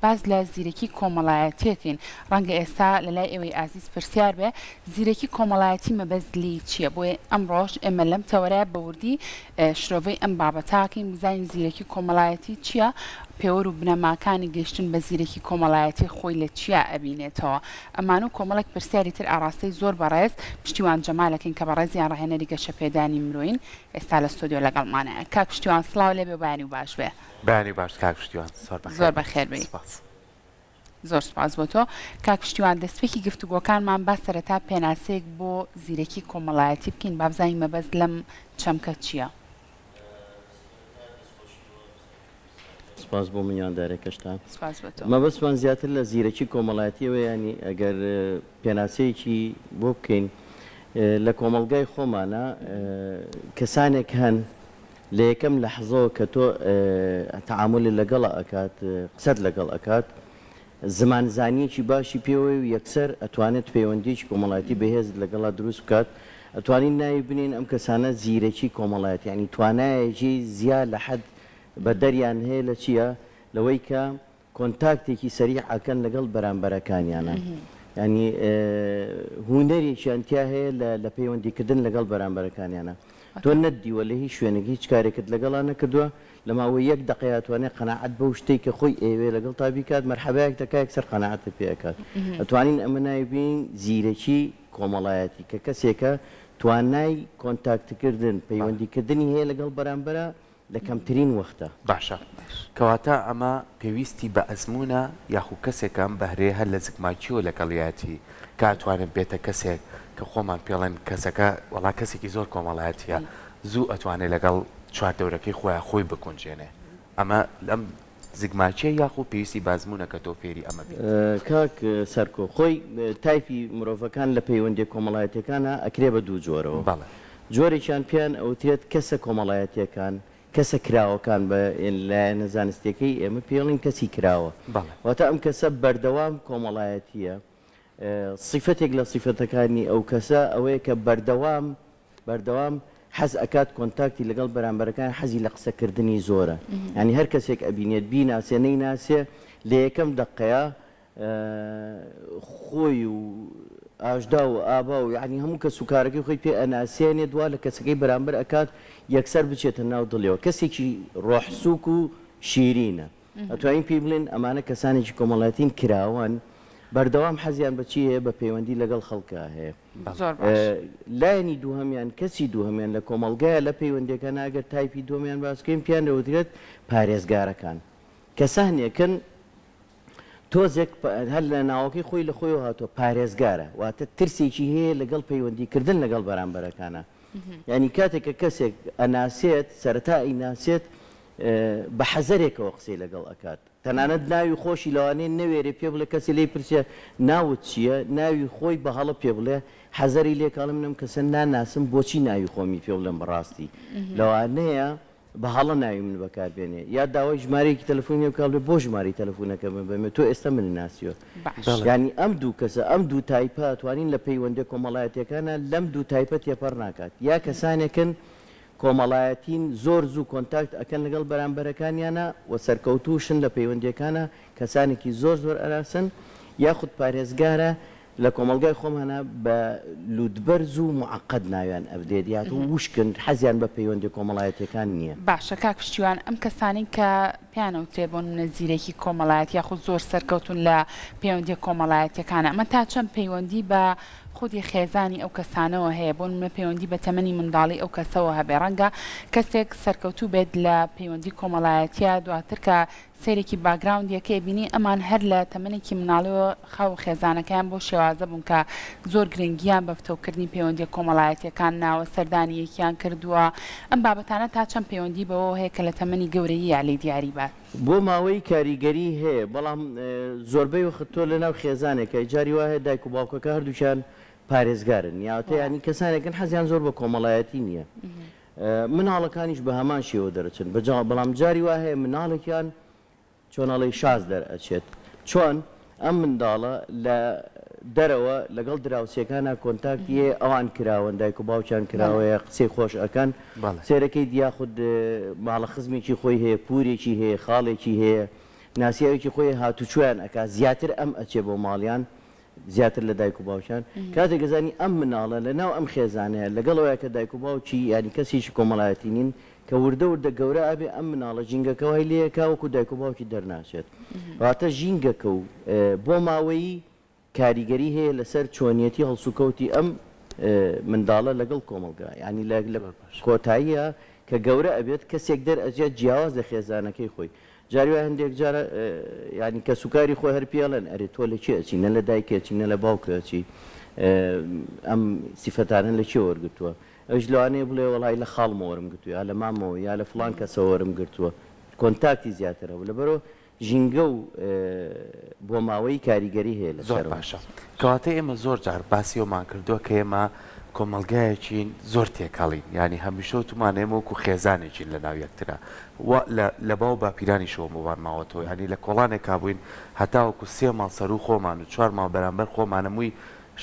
باز لە زیرەکی کۆمەڵایەتیەکەین ڕەنگە ئێستا لەلای ئێوەی ئازیز پرسیار بێ زیرەکی کۆمەڵایەتی مەبەستلی چییە بۆیە ئەمڕۆژ ئێمە لەم تەوەرەیە بەوردی شرۆڤەی ئەم بابەتاکەین بزانین زیرەکی کۆمەڵایەتی چییە پێوەر و بنەماکانی گەشتن بە زیرەکی کۆمەڵایەتی خۆی لە چیا ئەبینێتەوە ئەمان و کۆمەڵێک پرسیاری تر ئاراستەی زۆر بەڕێز پشتیوان جەمالەکەین کە بەڕێزیان ڕاهێنەری گەشەپێدانی مرۆین ئێستا لە ستۆدیۆ لەگەڵمانەیە کاک پشتیوان سڵاو لێ بێ بانی و باش بێ بانی باش کاک پشتیوان زۆر بەخێر بێ زۆر سپاس بۆ تۆ کاک پشتیوان دەستپێکی گفتوگۆکانمان با سەرەتا پێناسەیەک بۆ زیرەکی کۆمەڵایەتی بکەین با بزانین مەبەست لەم چەمکە چییە سپاس بۆ میاندارێکەشتان سپاس بۆ تۆ مەبەستمان زیاتر لە زیرەکی کۆمەڵایەتیەوە ینی ئەگەر پێناسەیەکی بۆ بکەین لە کۆمەڵگای خۆمانە کەسانێک هەن لە یەکەم لەحزەوە کە تۆ تەعاملی لەگەڵە ئەکات قسەت لەگەڵ ئەکات زمانزانیەکی باشی پێوە و یەکسەر ئەتوانێت پەیوەندیی کۆمەڵایەتی بەهێز لەگەڵا دروست بکات ئەتوانین ناوی بنین ئەم کەسانە زیرەکی کۆمەڵایەتی ینی توانایەکی زیاد لە حەد بە دەریان هەیە لە چییە لەوەی کە کۆنتاکتێکی سەریعەکەن لەگەڵ بەرامبەرەکانیانە ینی هوونەرێکیان تیا هەیە لە پەیوەندیکردن لەگەڵ بەرامبەرەکانیانە تۆ نەدیوە لە هیچ شوێنێکی هیچ کارێکت لەگەڵا نەکردووە لە ماوەی یەک دقەیەتوانێت قەناعەت بەو شتێک کە خۆی ئێوێ لەگەڵ تابیکات مەرحەبەیەک دەکات سەر قەناعەتە پێکات ئەتوانین ئەمە نایبین زیرەکی کۆمەڵایەتی کە کەسێکە توانای کۆنتاکتکردن پەیوەندیکردنی هەیە لەگەڵ بەرامبەرە لە کەمترین وەختە باشە کەواتە ئەمە پێویستی بە ئەزمونە یاخو کەسێکم بەهرێ هەر لە زگماکیەوە لەگەڵیەتی کاتوانێت بێتە کەسێک کە خۆمان پێڵێن کەسەکە وڵا کەسێکی زۆر کۆمەڵایەتیە زوو ئەتوانێت لەگەڵ چواردەورەکەی خۆی بکونجێنێ ئەمە لەم زگماچیە یاخو پێویستی بازمونە کە تۆ فێری ئەمە کاک سەرکۆ خۆی تایپی مرۆڤەکان لە پەیوەندی کۆمەڵایەتەکانە ئەکرێ بە دوو جۆرەوە جۆرێکیان پێیان ئەوترێت کەسە کۆمەڵایەتیەکان کەسە کراوەکان بە لایەنە زانستیەکەی ئێمە پێڵین کەسی کراوە واتە ئەم کەسە بەردەوام کۆمەڵایەتیە صیفەتێک لە صیفەتەکانی ئەو کەسە ئەوەیە کە بەردەوام حەز ئەکات کۆنتاکتی لەگەڵ بەرامبەرەکان حەزی لە قسەکردنی زۆرە ینی هەر کەسێک ئەبینێت بیناسێ نەیناسێ لە یەکەم دقەیە خۆی و ئاشدا و ئابا و یعنی هەموو کە سوکارەکەی خۆی پێ ئەناسیێنێ دوا لە کەسەکەی بەرامبەر ئەکات یەکسەر بچێتە ناو دڵیەوە کەسێکی ڕۆحسووک و شیرینە ئەتوانین پێی بڵێن ئەمانە کەسانێکی کۆمەڵایەتین کراوان بەردەوام حەزیان بەچی هەیە بە پەیوەندی لەگەڵ خەڵکە هەیە لایەنی دووهەمیان کەسی دووهەمیان لە کۆمەڵگایە لە پەیوەندەکە ناگەر تایپی دومیان باسکەین پیان دەوترێت پارێزگارەکان کەسانێکن تۆزێک هەر لە ناوەکەی خۆی لە خۆی هاتووە پارێزگارە واتە ترسێکی هەیە لەگەڵ پەیوەندیکردن لەگەڵ بەرامبەرەکانە ینی کاتێککە کەسێک ئەناسێت سەرەتا ئیناسێت بە حەزەرێکەوە قسەی لەگەڵ ئەکات تەنانەت ناوی خۆشی لەوانەیە نەوێرێ پێ بڵێ کەسی لی پرسیە ناوت چییە ناوی خۆی بە هەڵە پێ بڵێ حەزەری لێکاڵم نم کەسە ناناسم بۆچی ناوی خۆمی پێ بڵێم بەڕاستی لەوانەیە بە هەڵە ناوی من بەکاربێنێ یا داوای ژمارەیەکی تەلەفۆنی بکڵێ بۆ ژماری تەلەفۆنەکە من بەمێ تۆ ئێستا من ناسیوە ینی ئەم دوو کەسە ئەم دوو تایپە ئەتوانین لە پەیوەندی کۆمەڵایەتیەکانە لەم دوو تایپە تێپەڕ ناکات یا کەسانێکن کۆمەڵایەتین زۆر زوو کۆنتاکت ئەکەن لەگەڵ بەرامبەرەکانیانە و سەرکەوتوشن لە پەیوەندیەکانە کەسانێکی زۆر ئەراسن یاخود پارێزگارە لە کۆمەلگای خۆمانە بە لودبەرز و معقد ناویان ئەبدێت یات و وشکن حەزیان بە پەیوەندی کۆمەڵایەتەکان نییە باشە کاک پشتیوان ئەم کەسانی کە پیانەوتێ بۆ نەزیرێکی کۆمەڵایەت یاخود زۆر سەرکەوتون لە پەیوەندی کۆمەڵایەتەکانە ئەمە تا چەند پەیوەندی بە خودی خێزانی ئەو کەسانەوە هەیە بۆ منە پەیوەندی بە تەمەنی منداڵی ئەو کەسەوە هەبێ ڕەنگە کەسێک سەرکەوتوو بێت لە پەیوەندی کۆمەڵایەتیە دواتر کە سێرێکی باگراوندیەکەی بینی ئەمان هەر لە تەمەنێکی مناڵەوە خاو خێزانەکەیان بۆ شێوازە بوون کە زۆر گرنگیان بە فتەوکردنی پەیوەندی کۆمەڵایەتیەکان ناوە سەردانی یەکیان کردووە ئەم بابەتانە تا چەند پەیوەندی بەوە هەیە کە لە تەمەنی گەورەی یالی دیاری بات بۆ ماوەی کاریگەری هەیە بەڵام زۆربەی وەخت تۆ لەناو خێزانێکە جاری وایە دایک و باوکەکە هەردووچیان پارێزگارن یاوەتە ینی کەسانێکن حەزیان زۆر بە کۆمەڵایەتی نییە مناڵەکانیش بە هەمان شێوە دەرەچن بەڵام جاری وا هەیە مناڵێکیان چۆنەڵی شاز دەرئەچێت چۆن ئەم منداڵە لە دەرەوە لەگەڵ دراوسەکانە کۆنتاکتیە ئەوان کراون دایک و باوچیان کراوەیە قسەی خۆش ئەەکەن سێرەکەی دیاخود ماڵە خزمێکی خۆی هەیە پورێکی هەیە خاڵێکی هەیە ناسیاوێکی خۆی هاتوچۆیان ئەکا زیاتر ئەم ئەچێ بۆ ماڵیان زیاتر لە دایک و باوکیان کاتێک گەزانی ئەم مناڵە لە ناو ئەم خێزانەیە لەگەڵەوەی کە دایک و باوکی ینی کەسێکی کۆمەڵایەتی نین کە وردە وردە گەورە ئابێ ئەم مناڵە ژینگەکەوای لێیەکا وەکو دایک و باوکی دەرناچێت واتە ژینگەکە و بۆ ماوەی کاریگەری هەیە لەسەر چۆنیەتی هەڵسوکەوتی ئەم منداڵە لەگەڵ کۆمەلگا ینی لە کۆتاییە کە گەورە ئەبێت کەسێک دەرئەجێت جیاواز لە خێزانەکەی خۆی جاروە هەندێک جارە ینی کە سوکاری خۆی هەر پێڵێن ئەرێ تۆ لە چی ئەچی نە لە دایکێکی نە لە باوکەچی ئەم سیفەتانە لە چی وەرگتووە ئەوش لەوانەیە بڵێ وڵی لە خاڵمە وەرم گرتووە یا لە مامەوە یا لە فلان کەسەوە وەرم گرتووە کۆنتاکتی زیاترەوە لەبەرەوە ژینگە و بۆ ماوەی کاریگەری هەیە زۆر باشە کەواتە ئێمە زۆر جار باسیەوەمان کردووە کە ئێمە کۆمەلگایەکین زۆر تێکەڵین ینی هەمیشە تومان ئێمە وەکو خێزانێکین لە ناو یەکترا لە باو باپیرانی شەوە مۆبان ماوەتەوە ینی لە کۆڵانێک کابووین هەتاوەکو 3 ماڵ سەر و خۆمان و 4 ماڵ بەرامبەر خۆمانەمووی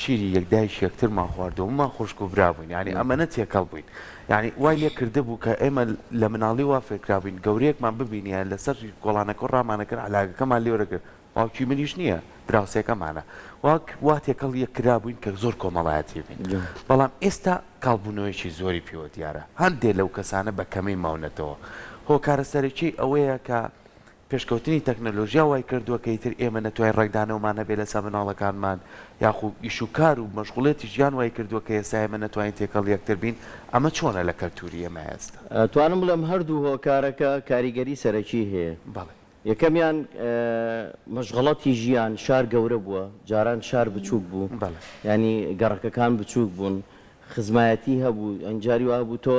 شیری یەکدایش یەکترمان خواردەوەمان خوشک و برابووین ینی ئەمەنە تێکەڵ بووین ینی وای لێ کردە بوو کە ئێمە لە مناڵی وا فێرکرابووین گەورەیەکمان ببینیان لەسەر گۆڵانەکە ڕامانەکرد علاگەکەمان لێوەرەگرت باوکی منیش نییە دراوسێکەمانە وا تێکەڵ یەکرا بووین کە زۆر کۆمەڵایەتی بین بەڵام ئێستا کاڵبوونەوەیکی زۆری پێوە دیارە هەندێک لەو کەسانە بە کەمەی ماونەتەوە هۆکارە سەرەکی ئەوەیە کە پێشکەوتنی تەکنەلۆژیا وای کردووە کە ئیتر ئێمە نەتوانین ڕێکدانەوەمان هەبێت لەسەر مناڵەکانمان یاخو ئیش و کار و مەشغوڵێتی ژیان وای کردووە کە ئێستا ئێمە نەتوانین تێکەڵ یەکتر بین ئەمە چۆنە لە کەلتوری ئێمە ئێستا توانم بڵێم هەردوو هۆکارەکە کاریگەری سەرەکی هەیە بەڵێ یەکەمیان مەشغەڵەتی ژیان شار گەورە بووە جاران شار بچووک بوو ینی گەڕەکەکان بچووک بوون خزمایەتی هەبوو ئەنجاری وا بوو تۆ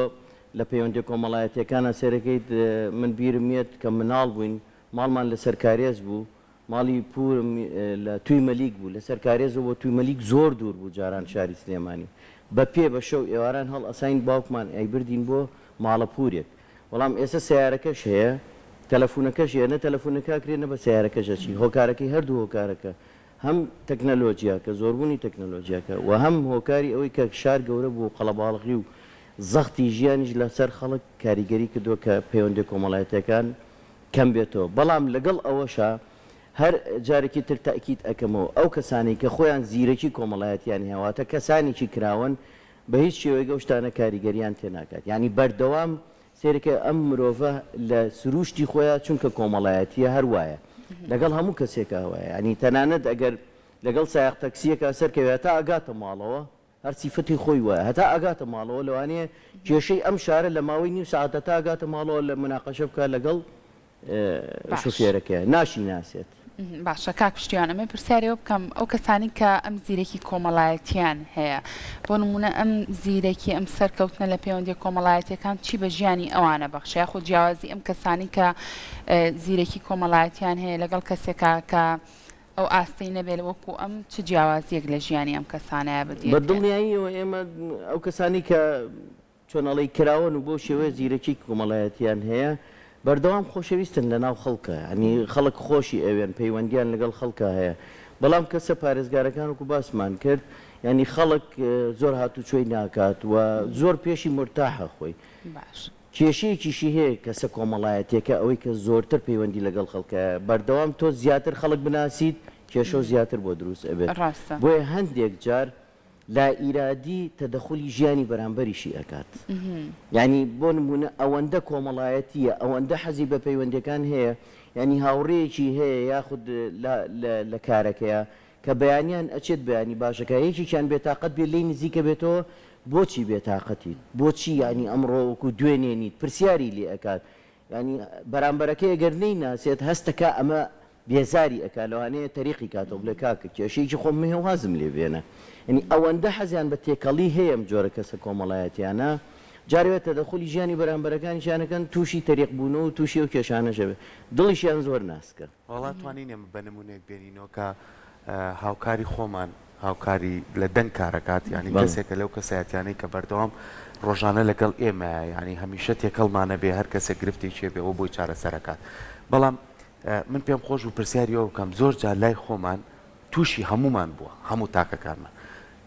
لە پەیوەندی کۆمەڵایەتیەکانە سەرەکەیت من بیرمێت کە مناڵ بووین ماڵمان لە سەرکارێز بوو ماڵی پورم لە توی مەلیک بوو لە سەرکارێزەوە بۆ توی مەلیک زۆر دوور بوو جاران شاری سلێمانی بە پێ بە شەو ئێواران هەڵ ئەساین باوکمان ئەی بردین بۆ ماڵە پورێک بەڵام ئێستا سیارەکەش هەیە تەلەفونەکەش هەیە تەلەفونەکە کرێنە بە سیارەکەشەچی هۆکارەکەی هەردوو هۆکارەکە هەم تەکنەلۆجیا کە زۆربوونی تەکنەلۆجیاکە و هەم هۆکاری ئەوەی کە شار گەورە بوو قەڵەباڵغی و زەختی ژیانیش لەسەر خەڵک کاریگەری کردووە کە پەیوەندی کۆمەڵایەتەکان کەم بێتەوە بەڵام لەگەڵ ئەوەشە هەر جارێکی تر تاکید ئەەکەمەوە ئەو کەسانی کە خۆیان زیرەکی کۆمەڵایەتیان هێواتە کەسانێکی کراون بە هیچ شێوەیە ئەو شتانە کاریگەریان تێناکات ینی بەردەوام سێرەکە ئەم مرۆڤە لە سروشتی خۆیان چونکە کۆمەڵایەتیە هەروایە لەگەڵ هەموو کەسێکە هەوایە ینی تەنانەت ئەگەر لەگەڵ سایق تەکسیەکە سەرکەوێت تا ئەگاتە ماڵەوە هەر سیفەتی خۆی وایە هەتا ئەگاتە ماڵەوە لەوانەیە کێشەی ئەم شارە لە ماوەی نیو ساعتە تا ئەگاتە ماڵەوە لە مناقەشە بکە لەگەڵ شوفێرەکە ناشی ناسێت باشە کاک پشتیوان ئەمە پرسیارەوە بکەم ئەو کەسانی کە ئەم زیرەکی کۆمەڵایەتیان هەیە بۆ نمونە ئەم زیرەکی ئەم سەرکەوتنە لە پەیوەندی کۆمەڵایەتیەکان چی بە ژیانی ئەوانە بەخشە یاخۆ جیاوازی ئەم کەسانی کە زیرەکی کۆمەڵایەتیان هەیە لەگەڵ کەسێکە کە ئەو ئاستەی نەبێت وەکو ئەم چ جیاوازیەک لە ژیانی ئەم کەسانەیە بدێت بەدڵنیاییەوە ئێمە ئەو کەسانی کە چۆنەڵی کراون و بۆ شێوەیە زیرەکی کۆمەڵایەتیان هەیە بەردەوام خۆشەویستن لە ناو خەڵکە ینی خەڵک خۆشی ئەوێن پەیوەندیان لەگەڵ خەڵکە هەیە بەڵام کەسە پارێزگارەکان وکو باسمان کرد ینی خەڵک زۆر هاتوچۆی ناکات و زۆر پێشی مرتاحە خۆی کێشەیەکیشی هەیە کەسە کۆمەڵایەتێکە ئەوەی کە زۆرتر پەیوەندی لەگەڵ خەڵکە بەردەوام تۆ زیاتر خەڵک بناسیت کێشە زیاتر بۆ دروست ئەبێت بۆیە هەندێک جار لا ئیرادی تەدەخلی ژیانی بەرامبەریشی ئەکات ینی بۆ نمونە ئەوەندە کۆمەڵایەتیە ئەوەندە حەزی بە پەیوەندەکان هەیە ینی هاوڕێیەکی هەیە یاخود لە کارەکەیە کە بەیانیان ئەچێت بەیانی باشەکە یەکێکیان بێتاقەت بێت لی نزیکە بێتەوە بۆچی بێتاقەتیت بۆچی ینی ئەمڕۆوەکو دوێنێنیت پرسیاری لێ ئەکات ینی بەرامبەرەکەی ئەگەر نەی ناسێت هەستەکە ئەمە بێزاری ئەکا لەوانەیە تەریقی کاتەوە بڵێ کاکە کێشەیەکی خۆم مهێ وازم لێ بێنە ینی ئەوەندە حەزیان بە تێکەڵی هەیە ئەم جۆرە کەسە کۆمەڵایەتیانە جارێت تەدەخلی ژیانی بەرامبەرەکانیشانەکەن تووشی تەریق بوونەوە و تووشی و کێشانەژەبێت دڵیشیان زۆر ناسکە وڵات توانین ئێمە بە نمونێک بێنینەوە کە هاوکاری خۆمان هاوکاری لە دەنگ کارەکات ینی کەسێکە لەو کەسایەتیانەی کە بەردەوام ڕۆژانە لەگەڵ ئێمە ینی هەمیشە تێکەڵمانە بێ هەر کەسێک گرفتی چێ بێ ئەو بۆی چارەسەرەکات بەڵام من پێم خۆش و پرسیاریەوە بکەم زۆر جار لای خۆمان تووشی هەمومان بووە هەموو تاکەکانمان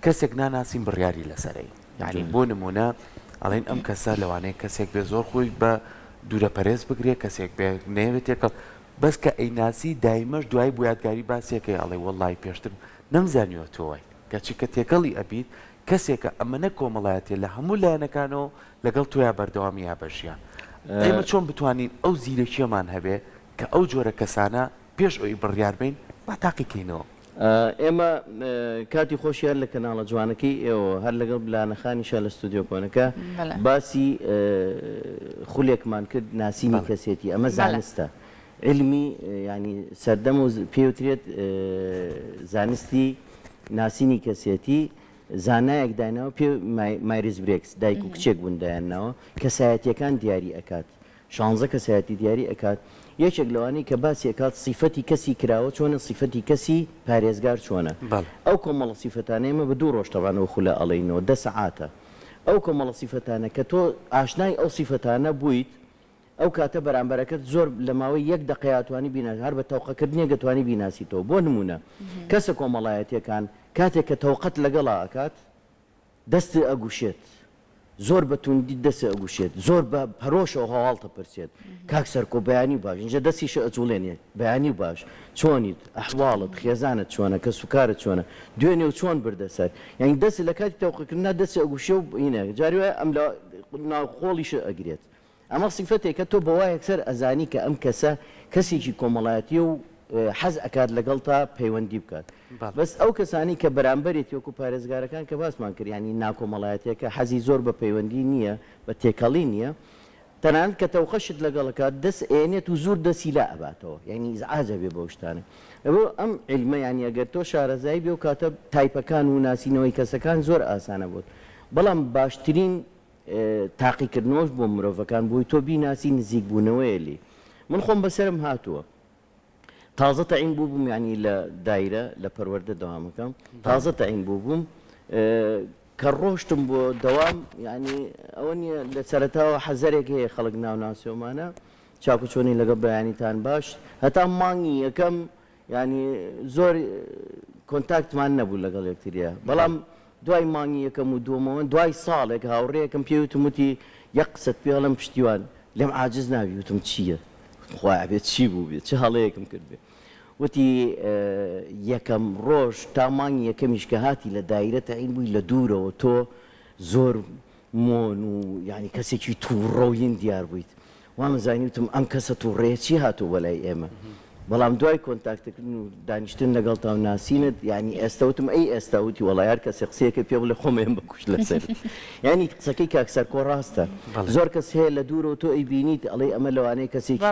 کەسێک ناناسیم بڕیاری لەسەرەی یعنی بۆ نمونە ئەڵێن ئەم کەسە لەوانەیە کەسێک بێ زۆر خۆی بە دوورە پەرێز بگرێ کەسێک بێ نەیەوێت تێکەڵ بەس کە ئەیناسی دایمەش دوای بۆ یادگاری باسیەکەی ئەڵێ وەڵڵی پێشتر نەمزانیوە تۆی کەچی کە تێکەڵی ئەبیت کەسێکە ئەمەنە کۆمەڵایەتێ لە هەموو لایەنەکانەوە لەگەڵ تۆیا بەردەوامی یا بەشیان ئێمە چۆن بتوانین ئەو زیرەکیەمان هەبێ کە ئەو جۆرە کەسانە پێش ئەوی بڕیاربین با تاقیکەینەوە. ئێمە کاتی خۆشیان لە کەناڵە جوانەکەی ئێوە هەر لەگەڵ بلانەخانیشە لە ستودیۆ کۆنەکە باسی خولێکمان کرد ناسینی کەسێتی ئەمە زانستە علمی ینی سەردەم و پێوترێت زانستی ناسینی کەسێتی زانایەک داینەوە پێ مایریز برێکس دایک و کچێک بووندایاننەوە کەسایەتیەکان دیاری ئەکات 16 کەسایەتی دیاری ئەکات یەکێک لەوانەی کە باسی ئەکات سیفەتی کەسی کراوە چۆنە سیفەتی کەسی پارێزگار چۆنە ئەو کۆمەڵە سیفەتانە ئێمە بە 2 ڕۆژ تەوانەوە خولە ئەڵێنەوە 10 سەعاتە ئەو کۆمەڵە سیفەتانە کە تۆ ئاشنای ئەو سیفەتانە بوویت ئەو کاتە بەرامبەرەکەت زۆر لە ماوەی 1 دقەیاتوانی بیناسی هەر بە تەوقەکردنیە گەتوانی بیناسیتەوە بۆ نمونە کەسە کۆمەڵایەتیەکان کاتێک کە تەوقەت لەگەڵا ئەکات دەستی ئەگوشێت زۆر بەتوندی دەستی ئەگوشێت زۆر بە پەرۆشەوە هەواڵتە پرسێت کاک سەرکۆ بەیانی باش اینجا دەستیشە ئەجوڵێنێت بەیانی باش چۆنیت ئەحواڵت خێزانت چۆنە کە سوکارت چۆنە دوێنێ و چۆن بردەسەر یعنی دەستی لە کاتی تەوقەکردنا دەستی ئەگوشێ و اینە جاری وایە ئەم لە ناوخۆڵیشە ئەگرێت ئەمە سیفەتێک کە تۆ بەوای یەکسەر ئەزانی کە ئەم کەسە کەسێکی کۆمەڵایەتی و حەز ئەکات لەگەڵ تا پەیوەندی بکات بەس ئەو کەسانی کە بەرامبەرێت وەکو پارێزگارەکان کە باسمان کرد ینی ناکۆمەڵایەتێکە حەزی زۆر بە پەیوەندی نییە بە تێکەڵی نییە تەنانەت کە تەوقەشت لەگەڵەکات دەست ئێنێت و زۆر دەستی لا ئەباتەوە یعنی ئیزعاجە بێ بەو شتانە بۆ ئەم علمە ینی ئەگەر تۆ شارەزایی بێ و کاتە تایپەکان و ناسینەوەی کەسەکان زۆر ئاسانە بوت بەڵام باشترین تاقیکردنەوەش بۆ مرۆڤەکان بووی تۆ بیناسی نزیک بوونەوەیە لێ من خۆم بەسرم هاتووە تازە تەعین بوو بووم ینی لە دایرە لە پەروەردە دەوامەکەم تازە تەعین بوو بووم کە ڕۆشتم بۆ دەوام ینی ئەوە نیە لە سەرەتاوە حەزەرێک هەیە خەڵک ناوناسیۆمانە چاکو چۆنی لەگە بەیانیتان باش هەتا مانگی یەکەم ینی زۆر کۆنتاکتمان نەبوو لەگەڵ یەکتریە بەڵام دوای مانگی یەکەم و دووەمەوە دوای ساڵێک هاوڕێیەکەم پێوتم وتی یەک قسەت پێڵم پشتیوان لێم عاجز ناوی وتم چییە خۆی بێت چی بوو بێت چه هەڵەیەکم کرد بێت وتی یەکەم ڕۆژ تا مانگی یەکەمیش کە هاتی لە دایرە تەعین بووی لە دوورەوە تۆ زۆر مۆن و ینی کەسێکی تووڕۆین دیار بوویت وامەزانی وتم ئەم کەسە تووڕێ چی هاتوو بەلای ئێمە بەڵام دوای کۆنتاکتکردن و دانیشتن لەگەڵ تا و ناسینت ینی ئێستاوتم ئەی ئێستاوتی وەڵایار کەسێ قسەیەکە پێ بڵێ خۆمێن بکوش لەسەر ینی قسەکەی کاکسەرکۆ ڕاستە زۆر کەس هەیە لە دوورەوە تۆ ئەی بینیت ئەڵێ ئەمە لەوانەیە کەسێکی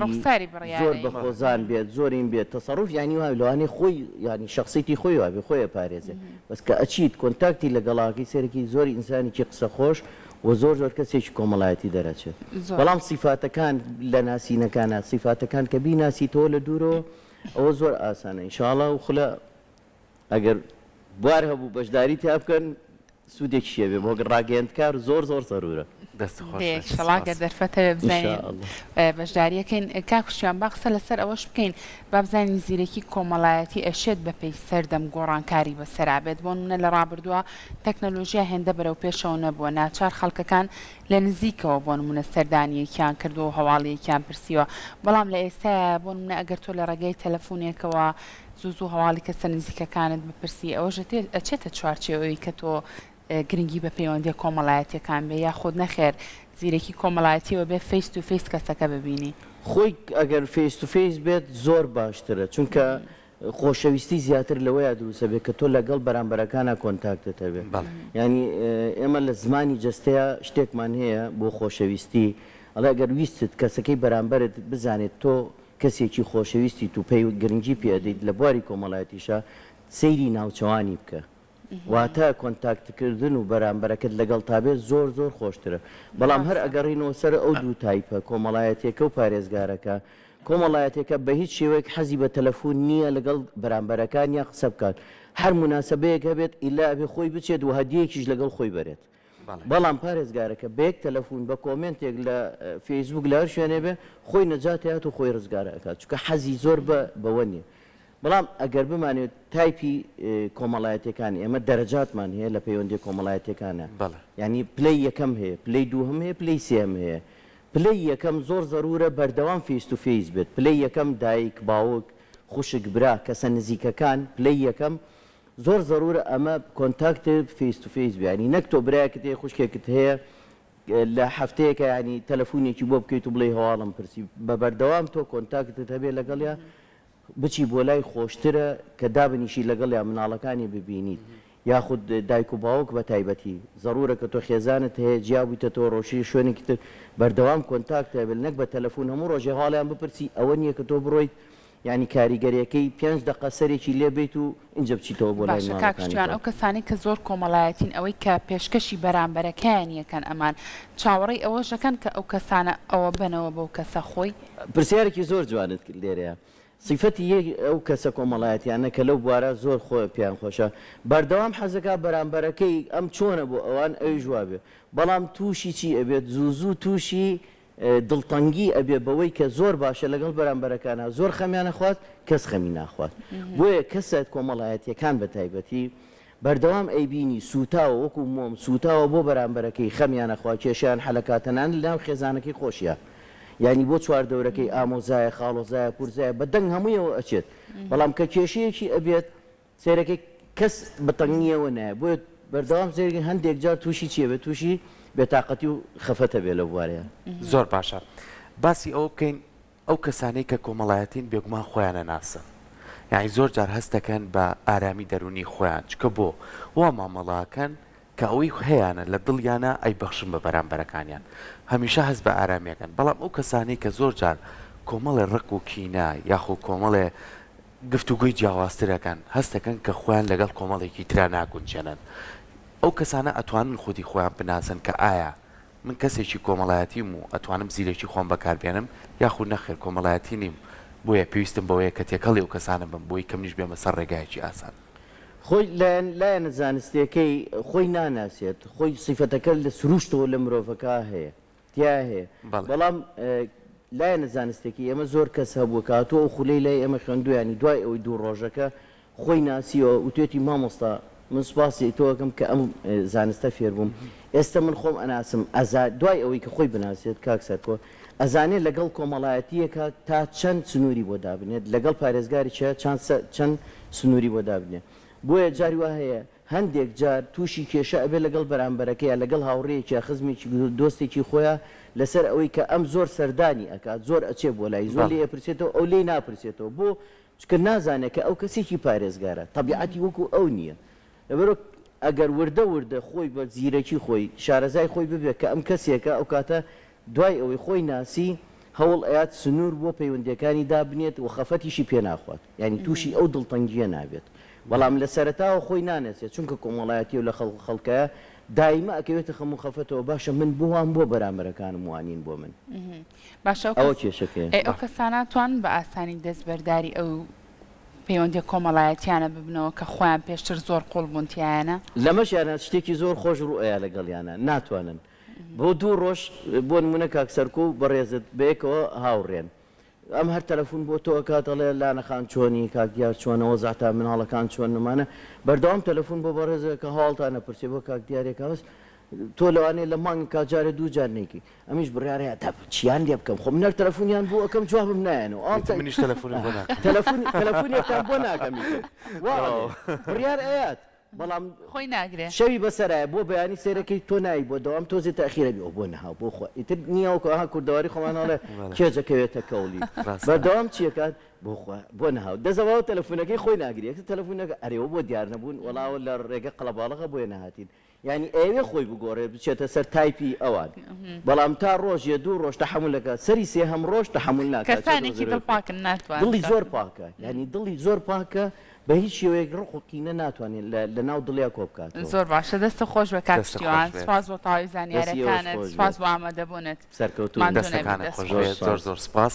زۆر بەخۆزان بێت زۆرین بێت تەسەڕوف ینی وای لەوانەیە خۆی ینی شخصیتی خۆی وابێ خۆیە پارێزێ بەس کە ئەچیت کۆنتاکتی لەگەڵاکەی سەرەکی زۆر ئینسانێکی قسە خۆش و زۆر زۆر کەسێکی کۆمەڵایەتی دەرەچێت بەڵام سیفاتەکان لە ناسینەکانە سیفاتەکان کە بیناسیتەوە لە دوورەوە ئەوە زۆر ئاسانە ئینشاءڵڵا و خولە ئەگەر بوار هەبوو بەشداری تیا بکەن سوودێکی شێبێ بۆ ڕاگەیەندکار زۆر زۆر سەرورە شڵاگە دەرفەتەوە بزانین بەشداریەکەین کاکوشیان با قسە لەسەر ئەوەش بکەین با بزانین زیرەکی کۆمەڵایەتی ئەشێت بەپێی سەردەم گۆڕانکاری بەسەرابێت بۆ نمونە لە ڕابردووە تەکنەلۆژیا هێندە بەرەو پێشەوە نەبووە ناچار خەڵکەکان لە نزیکەوە بۆ نمونە سەردانیەکیان کردو و هەواڵیەکیان پرسیوە بەڵام لە ئێستا بۆ نمونە ئەگەر تۆ لە ڕێگەی تەلەفۆنێکەوە زوو هەواڵی کەسە نزیکەکانت بپرسی ئەوەش ئەچێتە چوارچێوەی کە تۆ گرنگی بە پەیوەندی کۆمەڵایەتیەکان بێ یا خۆت نەخێر زیرەکی کۆمەڵایەتیەوە بێ فیس تو فیس کەسەکە ببینی خۆی ئەگەر فیس تو فیس بێت زۆر باشترە چونکە خۆشەویستی زیاتر لەوەیە دروستە بێت کە تۆ لەگەڵ بەرامبەرەکانە کۆنتاکتتە بێت ینی ئێمە لە زمانی جەستەیە شتێکمان هەیە بۆ خۆشەویستی ئەڵێ ئەگەر ویستت کەسەکەی بەرامبەرت بزانێت تۆ کەسێکی خۆشەویستی تو پێی گرنگی پێدەیت لە بواری کۆمەڵایەتیشە سەیری ناوچەوانی بکە واتە کۆنتاکتکردن و بەرامبەرەکەت لەگەڵ تابێت زۆر زۆر خۆشترە بەڵام هەر ئەگەڕینەوە سەر ئەو دوو تایپە کۆمەڵایەتێکە و پارێزگارەکە کۆمەڵایەتێکە بە هیچ شێوەیەک حەزی بە تەلەفۆن نییە لەگەڵ بەرامبەرەکان یا قسە بکات هەر مناسبەیەک هەبێت ئیلا ئەبێ خۆی بچێت و هەدیەکیش لەگەڵ خۆی بەرێت بەڵام پارێزگارەکە بەیەک تەلەفۆن بە کۆمنتێک لە فەیسبوک لە هەر شوێنێ بێ خۆی نەجاتێت و خۆی ڕزگارە ئەکات چونکە حەزی زۆر بەوە نییە بەڵام ئەگەر بمانێت تایپی کۆمەڵایەتەکانی ئێمە دەرەجاتمان هەیە لە پەیوەندی کۆمەڵایەتەکانە ینی پلەی یەکەم هەیە پلەی دووهەم هەیە پلەی سێم هەیە پلەی یەکەم زۆر زەرورە بەردەوام فیس تو فیس بێت پلەی یەکەم دایک باوک خوشک برا کەسە نزیکەکان پلەی یەکەم زۆر زەرورە ئەمە کۆنتاکت فیس تو فیس بیانی نەک تۆ برایەکت هەیە خوشکێکت هەیە لە هەفتەیەکە ینی تەلەفۆنێکی بۆ بکەیت و بڵێ هەواڵم پرسی بە بەردەوام تۆ کۆنتاکتت هەبێ لەگەڵیا بچی بۆ لای خۆشترە کە دابنیشی لەگەڵیا مناڵەکانی ببینیت یاخود دایک و باوک بە تایبەتی ضرورە کە تۆ خێزانت هەیە جیابیتە تۆ ڕۆژی شوێنێکی تر بەردەوام کۆنتاکت هەبێت نەک بە تەلەفۆن هەموو ڕۆژێ هەواڵیان بپرسی ئەوە نییە کە تۆ بڕۆیت ینی کاریگەریەکەی 5 دقە سەرێکی لێ بیت و اینجا بچیتەوە بۆ لای کاکشتیان ئەو کەسانی کە زۆر کۆمەڵایەتین ئەوەی کە پێشکەشی بەرامبەرەکەیان یەکەن ئەمان چاوەڕێی ئەوەشەکەن کە ئەو کەسانە ئەوە بنەوە بەو کەسە خۆی پرسیارێکی زۆر جوانت کرد لێرەیە صفەتی ئەو کەسە کۆمەڵایەتیانە کە لەو بوارە زۆر خۆی پیان خۆشە بەردەوام حەزەکە بەرامبەرەکەی ئەم چۆنە بۆ ئەوان ئەوی جوابێ بەڵام تووشی چی ئەبێت زوو تووشی دڵتەنگی ئەبێ بەوەی کە زۆر باشە لەگەڵ بەرامبەرەکانە زۆر خەمیان نەخوات کەس خەمی ناخوات بۆیە کەسێت کۆمەڵایەتیەکان بە تایبەتی بەردەوام ئەیبینی سوتاوە وەکو مۆم سوتاوە بۆ بەرامبەرەکەی خەمیان نەخوات کێشیان حەلەکاتەنان لەناو خێزانەکەی خۆشیە ینی بۆ چواردەورەکەی ئامۆزایە خاڵۆزایە پورزایە بە دەنگ هەموویەوە ئەچێت بەڵام کە کێشەیەکی ئەبێت سێرەکەی کەس بەتەنگیەوە نایە بۆیە بەردەوام سێرەکەی هەندێک جار تووشی چیە بێت تووشی بێتاقەتی و خەفەتە بێ لە بوارەیە زۆر باشە باسی ئەو بکەین ئەو کەسانەی کە کۆمەڵایەتین بێگومان خۆیانە ناسن یعنی زۆر جار هەست دەکەن بە ئارامی دەرونی خۆیان چکە بۆ وا مامەڵاکەن کە ئەوەی هەیەە لە دڵیانە ئەی بەخشن بە بەرامبەرەکانیان هەمیشە هەست بە ئارامیەکەن بەڵام ئەو کەسانی کە زۆر جار کۆمەڵێ ڕق و کینە یاخۆ کۆمەڵێ گفتوگوی جیاوازترەکەن هەست دەکەن کە خۆیان لەگەڵ کۆمەڵێکی ترا ناگونجێنن ئەو کەسانە ئەتوانن خودی خۆیان بناسن کە ئایا من کەسێکی کۆمەڵایەتیم و ئەتوانم زیرێکی خۆم بەکاربێنم یاخود نەخێر کۆمەڵایەتی نیم بۆیە پێویستم بەوەیە کە تێکەڵی ئەو کەسانە بم بۆی کەم نیش بێمە سەر ڕێگایەکی ئاسان خۆی لایەنە زانستیەکەی خۆی ناناسێت خۆی سیفەتەکە لە سروشتەوە لە مرۆڤەکە هەیە تیا هەیە بەڵام لایەنە زانستێکی ئێمە زۆر کەس هەبووە کاتۆ ئەو خولەی لای ئێمە خوێندویانی دوای ئەوەی دوو ڕۆژەکە خۆی ناسیەوە و توێتی مامۆستا من سوپاسی تۆکەم کە ئەم زانستە فێر بووم ئێستا من خۆم ئەناسم دوای ئەوەی کە خۆی بناسێت کاک سەرکۆ ئەزانێت لەگەڵ کۆمەڵایەتیەکە تا چەند سنووری بۆ دابنێت لەگەڵ پارێزگاری چەند سنووری بۆ دابنێت بۆیە جاری وا هەیە هەندێک جار تووشی کێشە ئەبێ لەگەڵ بەرامبەرەکەیە لەگەڵ هاوڕێیەکی خزمێکی دۆستێکی خۆیان لەسەر ئەوەی کە ئەم زۆر سەردانی ئەکات زۆر ئەچێ بۆ لای زۆر لێ ئەپرسێتەوە ئەو لێ ناپرسێتەوە بۆ چکە نازانێت کە ئەو کەسێکی پارێزگارە تەبیعەتی وەکو ئەو نییە لەبەرۆ ئەگەر وردە خۆی بە زیرەکی خۆی شارەزای خۆی ببێت کە ئەم کەسێکە ئەو کاتە دوای ئەوەی خۆی ناسی هەوڵ ئەیات سنوور بۆ پەیوەندیەکانی دابنێت و خەفەتیشی پێ ناخوات یعنی تووشی ئەو دڵتەنگیە نابێت بەڵام لە سەرەتاوە خۆی نانێسێت چونکە کۆمەڵایەتی و لە خەڵکەیە دایمە ئەکەوێتە خەم و خەفەتەوە باشە من بووان بۆ بەرامبەرەکانم وانین بۆ من باشە ئەوە کێشەکەی ئەو کەساناتوان بە ئاسانی دەستبەرداری ئەو پەیوەندی کۆمەڵایەتیانە ببنەوە کە خۆیان پێشتر زۆر قوڵبوونتیانە لەمەشیانە شتێکی زۆر خۆش ڕوئەیە لەگەڵیانە ناتوانن بۆ دوو ڕۆژ بۆ نمونە کاکسەرکۆ و بەڕێزت بەیەکەوە هاوڕێن ئەم هەر تەلەفۆن بۆ تۆ کاتەڵێ لانەخان چۆنی کاکدیار چۆنەوە زاتا مناڵەکان چۆن نمانە بەردەوام تەلەفۆن بۆ بەڕێزە کە هاڵتانە پرسێ بۆ کاکدیارێک هەوەس تۆ لەوانەیە لە مانگ کاجارە دوو جار نێکی ئەمیش بڕیارەیە تا چیان لێ بکەم خۆ منەر تەلەفۆنیان بۆ ئەەکەم جوابم نایەنەوە منیش تەلەفۆنێکتان بۆ ناکەم بڕیار ئەیات بەڵام خۆی ناگرێت شەوی بەسەرایە بۆ بەیانی سێرەکەی تۆ نایی بۆ دەوام تۆزی تاخیرە بێ بۆ نەهاو بۆ خۆ ئیتر نییەوەکە ها کوردەواری خۆمانەڵێ کێجەکەوێتە کەولی بەردەوام چیەکات بۆ نەهاو دەزەوە تەلەفۆنەکەی خۆی ناگرێت تەلەفۆنەکە ئەرێەوە بۆ دیار نەبوون وەڵاوە لە ڕێگە قەڵەباڵغە بۆیە نەهاتین ینی ئەوێ خۆی بگۆڕێت بچێتە سەر تایپی ئەوان بەڵام تا ڕۆژیە دوو ڕۆژ تەحملەکە سەری سێ هەم ڕۆژ تەحمل ناکات کەسانێکی دڵپاکن ناتوانن دڵی زۆر پاکە ینی دڵی زۆر پاکە بە هیچ شێوەیەک ڕقوقینە ناتوانێت لە ناو دڵیا کۆ بکات زۆر باشە دەستە خۆش بە کاکشتیوان سپاس بۆ تاوی زانیارەکانت سپاس بۆ ئامادەبوونت سەرکەوتو دەستەکانە خۆش زۆر سپاس